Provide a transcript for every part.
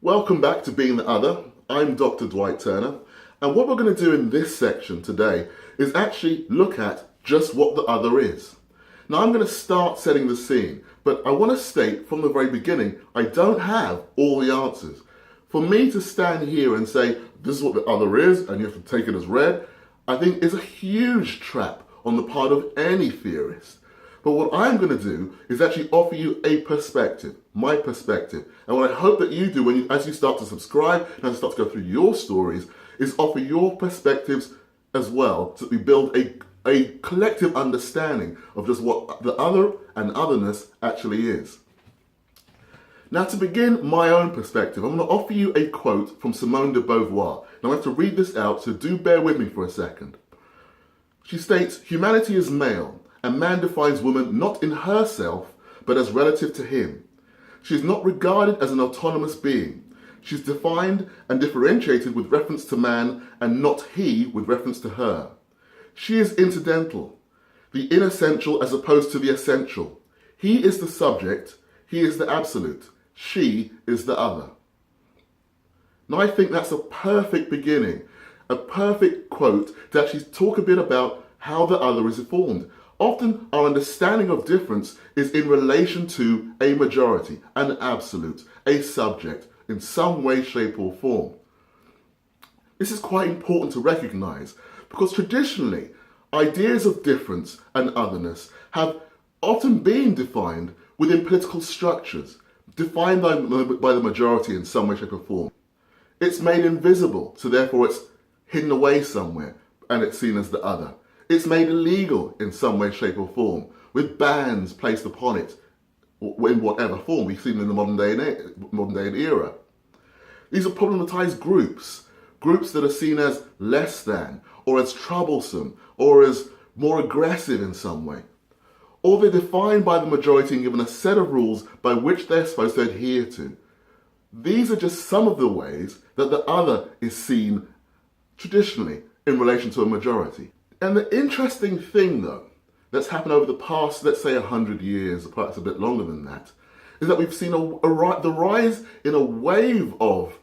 Welcome back to Being the Other. I'm Dr. Dwight Turner, and what we're going to do in this section today is actually look at just what the other is. Now I'm going to start setting the scene, but I want to state from the very beginning, I don't have all the answers. For me to stand here and say, this is what the other is, and you have to take it as read, I think is a huge trap on the part of any theorist. But what I'm going to do is actually offer you a perspective, my perspective. And what I hope that you do as you start to subscribe and as you start to go through your stories is offer your perspectives as well, so that we build a collective understanding of just what the other and otherness actually is. Now, to begin my own perspective, I'm going to offer you a quote from Simone de Beauvoir. Now I have to read this out, so do bear with me for a second. She states, "Humanity is male, and man defines woman not in herself, but as relative to him. She is not regarded as an autonomous being. She is defined and differentiated with reference to man, and not he with reference to her. She is incidental, the inessential as opposed to the essential. He is the subject, he is the absolute, she is the other." Now I think that's a perfect beginning, a perfect quote to actually talk a bit about how the other is formed. Often our understanding of difference is in relation to a majority, an absolute, a subject, in some way, shape or form. This is quite important to recognize because traditionally, ideas of difference and otherness have often been defined within political structures, defined by the majority in some way, shape or form. It's made invisible, so therefore it's hidden away somewhere and it's seen as the other. It's made illegal in some way, shape or form, with bans placed upon it in whatever form. We've seen in the modern day and era. These are problematized groups that are seen as less than, or as troublesome, or as more aggressive in some way. Or they're defined by the majority and given a set of rules by which they're supposed to adhere to. These are just some of the ways that the other is seen traditionally in relation to a majority. And the interesting thing, though, that's happened over the past, let's say 100 years, or perhaps a bit longer than that, is that we've seen the rise in a wave of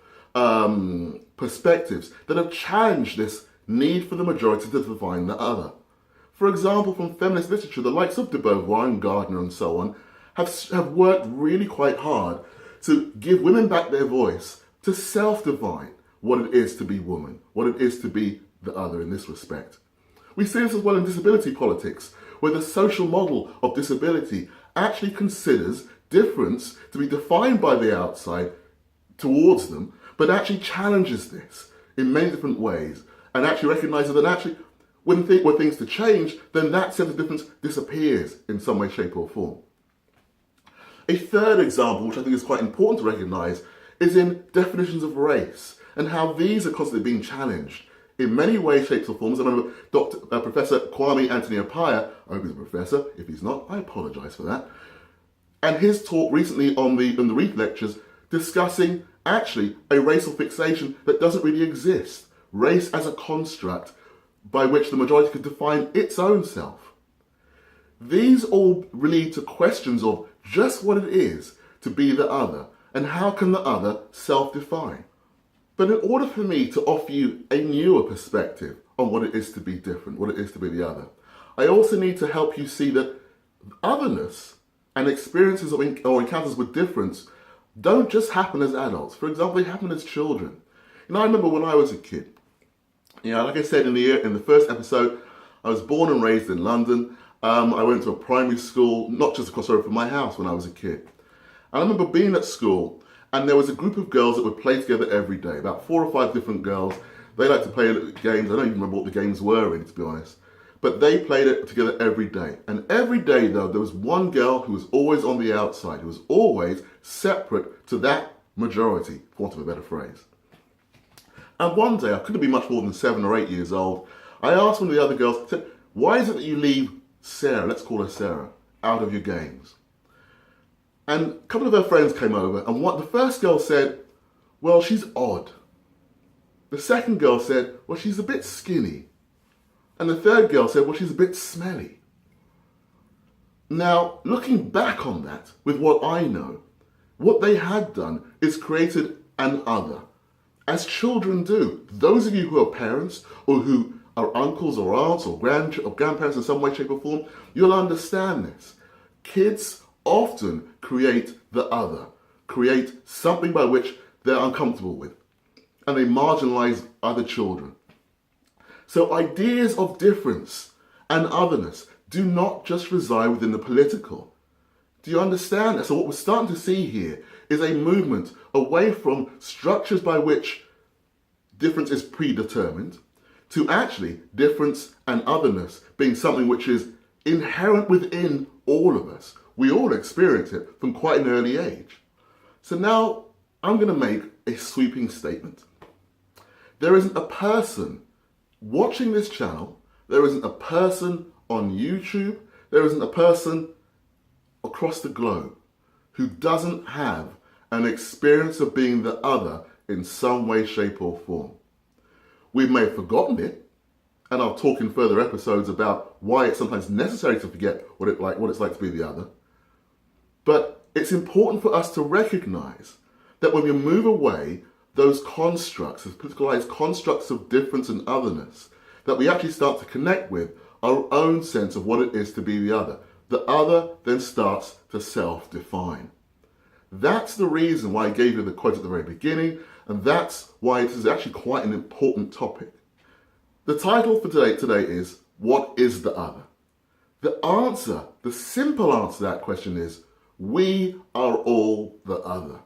perspectives that have challenged this need for the majority to define the other. For example, from feminist literature, the likes of de Beauvoir and Gardner and so on have worked really quite hard to give women back their voice, to self-define what it is to be woman, what it is to be the other in this respect. We see this as well in disability politics, where the social model of disability actually considers difference to be defined by the outside towards them, but actually challenges this in many different ways, and actually recognises that actually when things to change, then that sense of difference disappears in some way, shape or form. A third example, which I think is quite important to recognise, is in definitions of race, and how these are constantly being challenged in many ways, shapes or forms. I remember Professor Kwame Anthony Appiah, I hope he's a professor, if he's not, I apologise for that, and his talk recently on the Reith lectures discussing actually a racial fixation that doesn't really exist, race as a construct by which the majority could define its own self. These all lead to questions of just what it is to be the other, and how can the other self-define. But in order for me to offer you a newer perspective on what it is to be different, what it is to be the other, I also need to help you see that otherness and experiences or encounters with difference don't just happen as adults. For example, they happen as children. I remember when I was a kid, like I said in the first episode, I was born and raised in London. I went to a primary school, not just across the road from my house when I was a kid. And I remember being at school, and there was a group of girls that would play together every day, about 4 or 5 different girls. They liked to play games. I don't even remember what the games were, really, to be honest. But they played it together every day. And every day, though, there was one girl who was always on the outside, who was always separate to that majority, for want of a better phrase. And one day, I couldn't be much more than 7 or 8 years old, I asked one of the other girls, I said, why is it that you leave Sarah, let's call her Sarah, out of your games? And a couple of her friends came over, and the first girl said, well, she's odd. The second girl said, well, she's a bit skinny. And the third girl said, well, she's a bit smelly. Now, looking back on that, with what I know, what they had done is created an other, as children do. Those of you who are parents or who are uncles or aunts or grandparents in some way, shape or form, you'll understand this. Kids often create the other, create something by which they're uncomfortable with, and they marginalize other children. So ideas of difference and otherness do not just reside within the political. Do you understand that? So what we're starting to see here is a movement away from structures by which difference is predetermined to actually difference and otherness being something which is inherent within all of us. We all experience it from quite an early age. So now I'm going to make a sweeping statement. There isn't a person watching this channel, there isn't a person on YouTube, there isn't a person across the globe who doesn't have an experience of being the other in some way, shape or form. We may have forgotten it, and I'll talk in further episodes about why it's sometimes necessary to forget what it's like to be the other. But it's important for us to recognize that when we move away those constructs, those politicalized constructs of difference and otherness, that we actually start to connect with our own sense of what it is to be the other. The other then starts to self-define. That's the reason why I gave you the quote at the very beginning, and that's why it is actually quite an important topic. The title for today is, what is the other? The answer, the simple answer to that question is, we are all the other.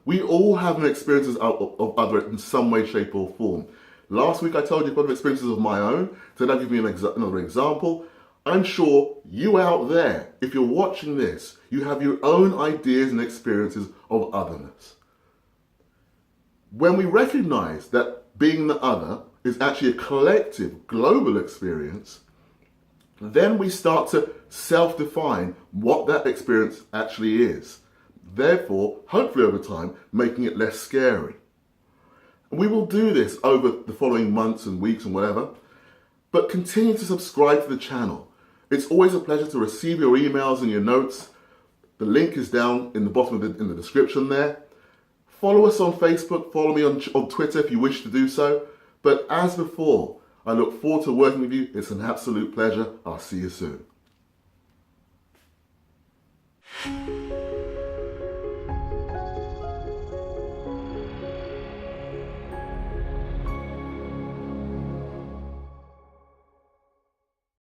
We all have an experiences of other in some way, shape or form. Last week I told you a couple of experiences of my own. Today I'll give you another example. I'm sure you out there, if you're watching this, you have your own ideas and experiences of otherness. When we recognize that being the other is actually a collective, global experience, then we start to self-define what that experience actually is. Therefore, hopefully over time, making it less scary. And we will do this over the following months and weeks and whatever, but continue to subscribe to the channel. It's always a pleasure to receive your emails and your notes. The link is down in the bottom of in the description there. Follow us on Facebook, follow me on Twitter if you wish to do so. But as before, I look forward to working with you. It's an absolute pleasure. I'll see you soon.